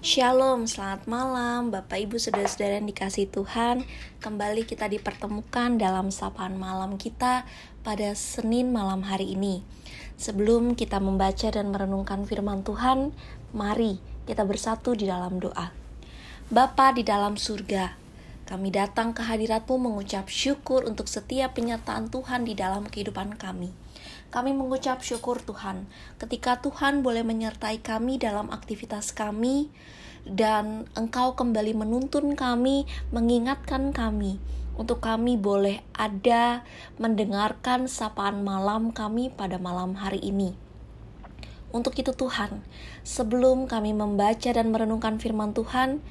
Shalom, selamat malam Bapak Ibu Saudara-saudara yang dikasihi Tuhan. Kembali kita dipertemukan dalam sapaan malam kita pada Senin malam hari ini. Sebelum kita membaca dan merenungkan firman Tuhan, mari kita bersatu di dalam doa. Bapa di dalam surga, kami datang ke hadirat-Mu mengucap syukur untuk setiap penyertaan Tuhan di dalam kehidupan kami. Kami mengucap syukur Tuhan, ketika Tuhan boleh menyertai kami dalam aktivitas kami, dan Engkau kembali menuntun kami, mengingatkan kami, untuk kami boleh ada mendengarkan sapaan malam kami pada malam hari ini. Untuk itu Tuhan, sebelum kami membaca dan merenungkan firman Tuhan,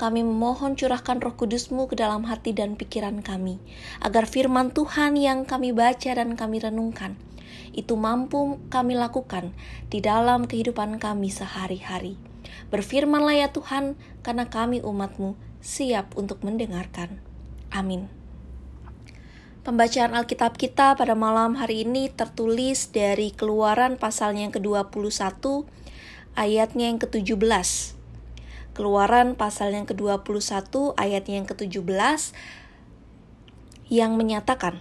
kami memohon curahkan Roh Kudus-Mu ke dalam hati dan pikiran kami, agar firman Tuhan yang kami baca dan kami renungkan, itu mampu kami lakukan di dalam kehidupan kami sehari-hari. Berfirmanlah ya Tuhan, karena kami umat-Mu siap untuk mendengarkan. Amin. Pembacaan Alkitab kita pada malam hari ini tertulis dari Keluaran pasalnya yang ke-21, ayatnya yang ke-17. Keluaran pasalnya yang ke-21, ayatnya yang ke-17, yang menyatakan,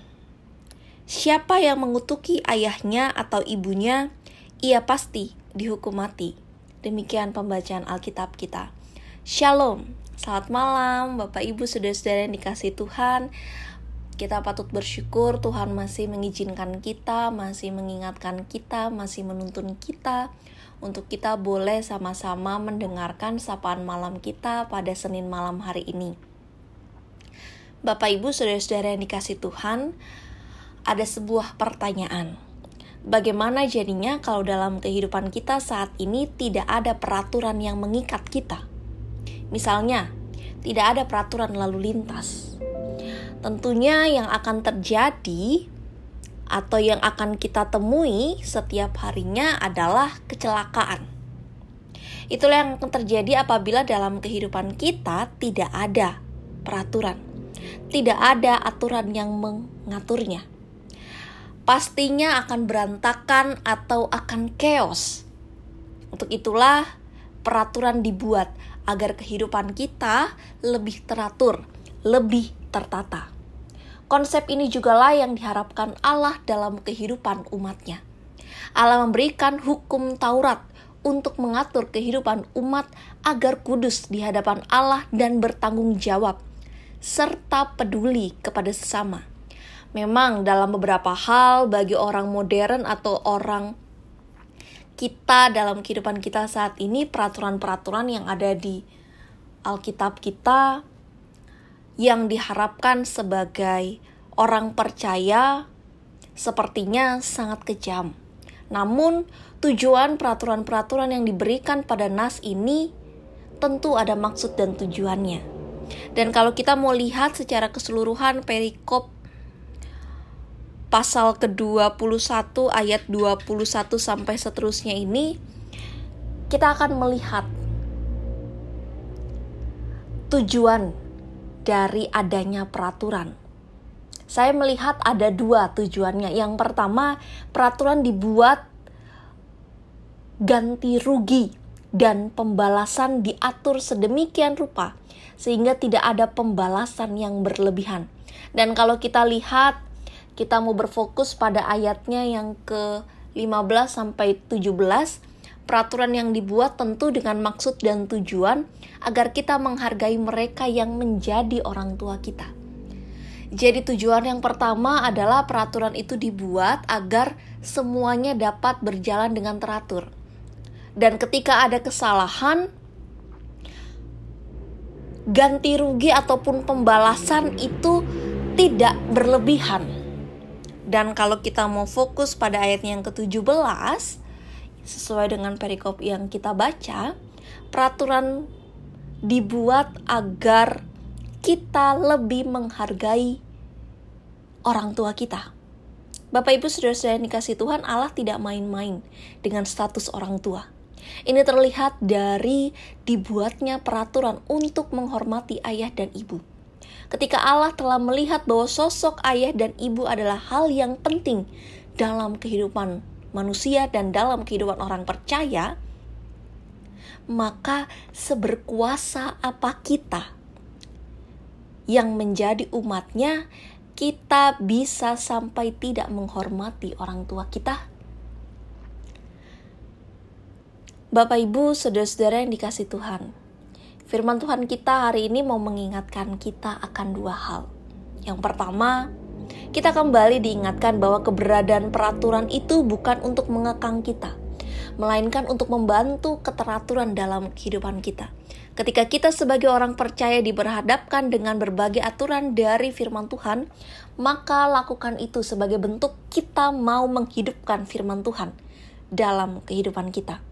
siapa yang mengutuki ayahnya atau ibunya, ia pasti dihukum mati. Demikian pembacaan Alkitab kita. Shalom, selamat malam Bapak Ibu Saudara-saudara yang dikasihi Tuhan. Kita patut bersyukur Tuhan masih mengizinkan kita, masih mengingatkan kita, masih menuntun kita, untuk kita boleh sama-sama mendengarkan sapaan malam kita pada Senin malam hari ini. Bapak Ibu Saudara-saudara yang dikasihi Tuhan, ada sebuah pertanyaan. Bagaimana jadinya kalau dalam kehidupan kita saat ini tidak ada peraturan yang mengikat kita? Misalnya, tidak ada peraturan lalu lintas. Tentunya yang akan terjadi atau yang akan kita temui setiap harinya adalah kecelakaan. Itulah yang akan terjadi apabila dalam kehidupan kita tidak ada peraturan, tidak ada aturan yang mengaturnya. Pastinya akan berantakan atau akan chaos. Untuk itulah peraturan dibuat agar kehidupan kita lebih teratur, lebih tertata. Konsep ini jugalah yang diharapkan Allah dalam kehidupan umat-Nya. Allah memberikan hukum Taurat untuk mengatur kehidupan umat agar kudus di hadapan Allah dan bertanggung jawab, serta peduli kepada sesama. Memang dalam beberapa hal bagi orang modern atau orang kita dalam kehidupan kita saat ini, peraturan-peraturan yang ada di Alkitab kita yang diharapkan sebagai orang percaya sepertinya sangat kejam. Namun tujuan peraturan-peraturan yang diberikan pada nas ini tentu ada maksud dan tujuannya. Dan kalau kita mau lihat secara keseluruhan perikop pasal ke-21 ayat 21 sampai seterusnya ini, kita akan melihat tujuan dari adanya peraturan. Saya melihat ada dua tujuannya. Yang pertama, peraturan dibuat ganti rugi dan pembalasan diatur sedemikian rupa sehingga tidak ada pembalasan yang berlebihan. Dan kalau kita lihat, kita mau berfokus pada ayatnya yang ke-15 sampai 17, peraturan yang dibuat tentu dengan maksud dan tujuan agar kita menghargai mereka yang menjadi orang tua kita. Jadi tujuan yang pertama adalah peraturan itu dibuat agar semuanya dapat berjalan dengan teratur. Dan ketika ada kesalahan, ganti rugi ataupun pembalasan itu tidak berlebihan. Dan kalau kita mau fokus pada ayatnya yang ke-17, sesuai dengan perikop yang kita baca, peraturan dibuat agar kita lebih menghargai orang tua kita. Bapak Ibu Saudara-saudara yang dikasihi Tuhan, Allah tidak main-main dengan status orang tua. Ini terlihat dari dibuatnya peraturan untuk menghormati ayah dan ibu. Ketika Allah telah melihat bahwa sosok ayah dan ibu adalah hal yang penting dalam kehidupan manusia dan dalam kehidupan orang percaya, maka seberkuasa apa kita yang menjadi umatnya, kita bisa sampai tidak menghormati orang tua kita? Bapak, Ibu, saudara-saudara yang dikasihi Tuhan, firman Tuhan kita hari ini mau mengingatkan kita akan dua hal. Yang pertama, kita kembali diingatkan bahwa keberadaan peraturan itu bukan untuk mengekang kita, melainkan untuk membantu keteraturan dalam kehidupan kita. Ketika kita sebagai orang percaya diperhadapkan dengan berbagai aturan dari firman Tuhan, maka lakukan itu sebagai bentuk kita mau menghidupkan firman Tuhan dalam kehidupan kita.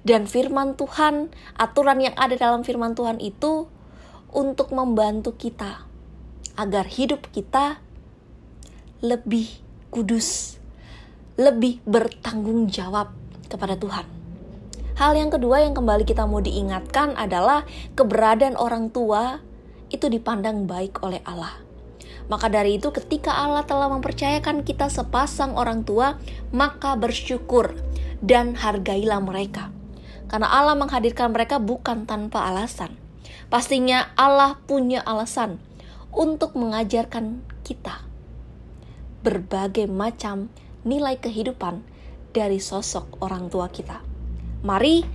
Dan firman Tuhan, aturan yang ada dalam firman Tuhan itu untuk membantu kita agar hidup kita lebih kudus, lebih bertanggung jawab kepada Tuhan. Hal yang kedua yang kembali kita mau diingatkan adalah keberadaan orang tua itu dipandang baik oleh Allah. Maka dari itu ketika Allah telah mempercayakan kita sepasang orang tua, maka bersyukur dan hargailah mereka. Karena Allah menghadirkan mereka bukan tanpa alasan. Pastinya Allah punya alasan untuk mengajarkan kita berbagai macam nilai kehidupan dari sosok orang tua kita. Mari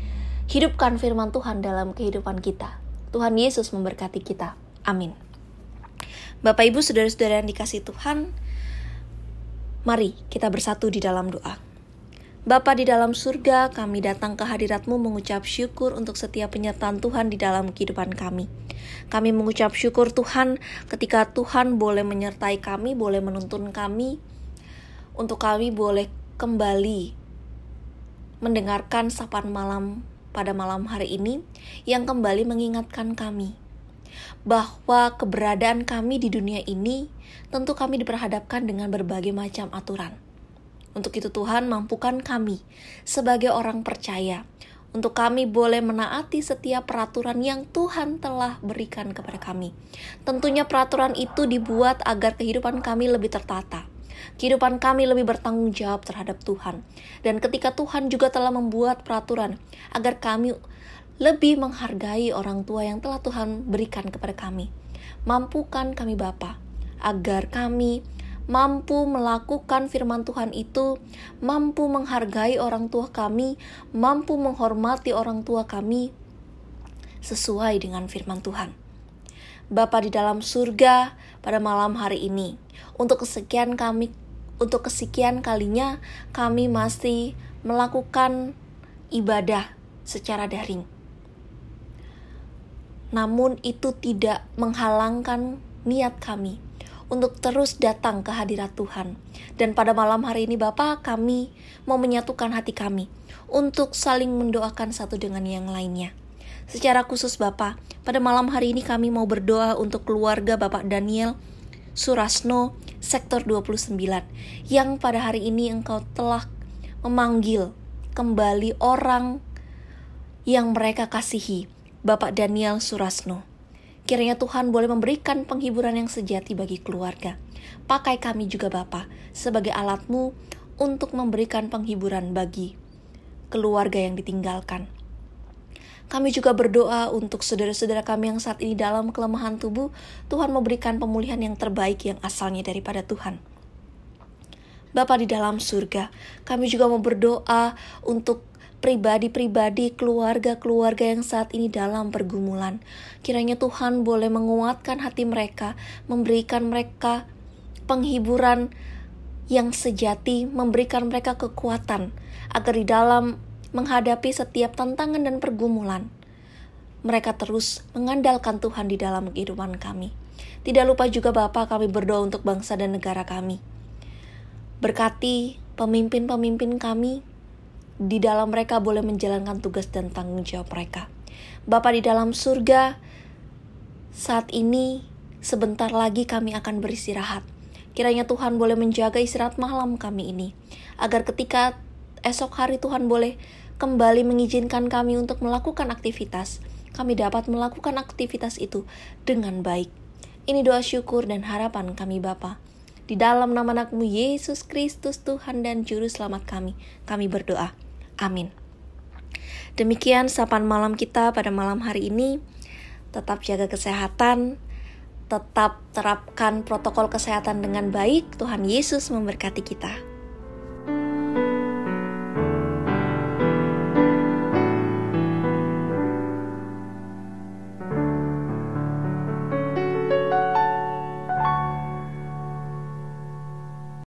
hidupkan firman Tuhan dalam kehidupan kita. Tuhan Yesus memberkati kita. Amin. Bapak, Ibu, saudara-saudara yang dikasihi Tuhan, mari kita bersatu di dalam doa. Bapa di dalam surga, kami datang ke hadirat-Mu mengucap syukur untuk setiap penyertaan Tuhan di dalam kehidupan kami. Kami mengucap syukur Tuhan ketika Tuhan boleh menyertai kami, boleh menuntun kami, untuk kami boleh kembali mendengarkan sapaan malam pada malam hari ini yang kembali mengingatkan kami bahwa keberadaan kami di dunia ini tentu kami diperhadapkan dengan berbagai macam aturan. Untuk itu Tuhan, mampukan kami sebagai orang percaya untuk kami boleh menaati setiap peraturan yang Tuhan telah berikan kepada kami. Tentunya peraturan itu dibuat agar kehidupan kami lebih tertata, kehidupan kami lebih bertanggung jawab terhadap Tuhan. Dan ketika Tuhan juga telah membuat peraturan agar kami lebih menghargai orang tua yang telah Tuhan berikan kepada kami, mampukan kami Bapa agar kami mampu melakukan firman Tuhan itu, mampu menghargai orang tua kami, mampu menghormati orang tua kami sesuai dengan firman Tuhan. Bapa di dalam surga, pada malam hari ini, untuk kesekian kalinya kami masih melakukan ibadah secara daring. Namun itu tidak menghalangkan niat kami untuk terus datang ke hadirat Tuhan. Dan pada malam hari ini Bapa, kami mau menyatukan hati kami untuk saling mendoakan satu dengan yang lainnya. Secara khusus Bapa, pada malam hari ini kami mau berdoa untuk keluarga Bapak Daniel Surasno, Sektor 29, yang pada hari ini Engkau telah memanggil kembali orang yang mereka kasihi, Bapak Daniel Surasno. Kiranya Tuhan boleh memberikan penghiburan yang sejati bagi keluarga. Pakai kami juga Bapa sebagai alat-Mu untuk memberikan penghiburan bagi keluarga yang ditinggalkan. Kami juga berdoa untuk saudara-saudara kami yang saat ini dalam kelemahan tubuh. Tuhan memberikan pemulihan yang terbaik yang asalnya daripada Tuhan. Bapa di dalam surga, kami juga mau berdoa untuk pribadi-pribadi, keluarga-keluarga yang saat ini dalam pergumulan. Kiranya Tuhan boleh menguatkan hati mereka, memberikan mereka penghiburan yang sejati, memberikan mereka kekuatan, agar di dalam menghadapi setiap tantangan dan pergumulan, mereka terus mengandalkan Tuhan di dalam kehidupan kami. Tidak lupa juga Bapa, kami berdoa untuk bangsa dan negara kami. Berkati pemimpin-pemimpin kami, di dalam mereka boleh menjalankan tugas dan tanggung jawab mereka. Bapa di dalam surga, saat ini sebentar lagi kami akan beristirahat. Kiranya Tuhan boleh menjaga istirahat malam kami ini, agar ketika esok hari Tuhan boleh kembali mengizinkan kami untuk melakukan aktivitas, kami dapat melakukan aktivitas itu dengan baik. Ini doa syukur dan harapan kami Bapa. Di dalam nama anak-Mu Yesus Kristus, Tuhan dan Juru Selamat kami berdoa. Amin. Demikian sapaan malam kita pada malam hari ini. Tetap jaga kesehatan, tetap terapkan protokol kesehatan dengan baik. Tuhan Yesus memberkati kita.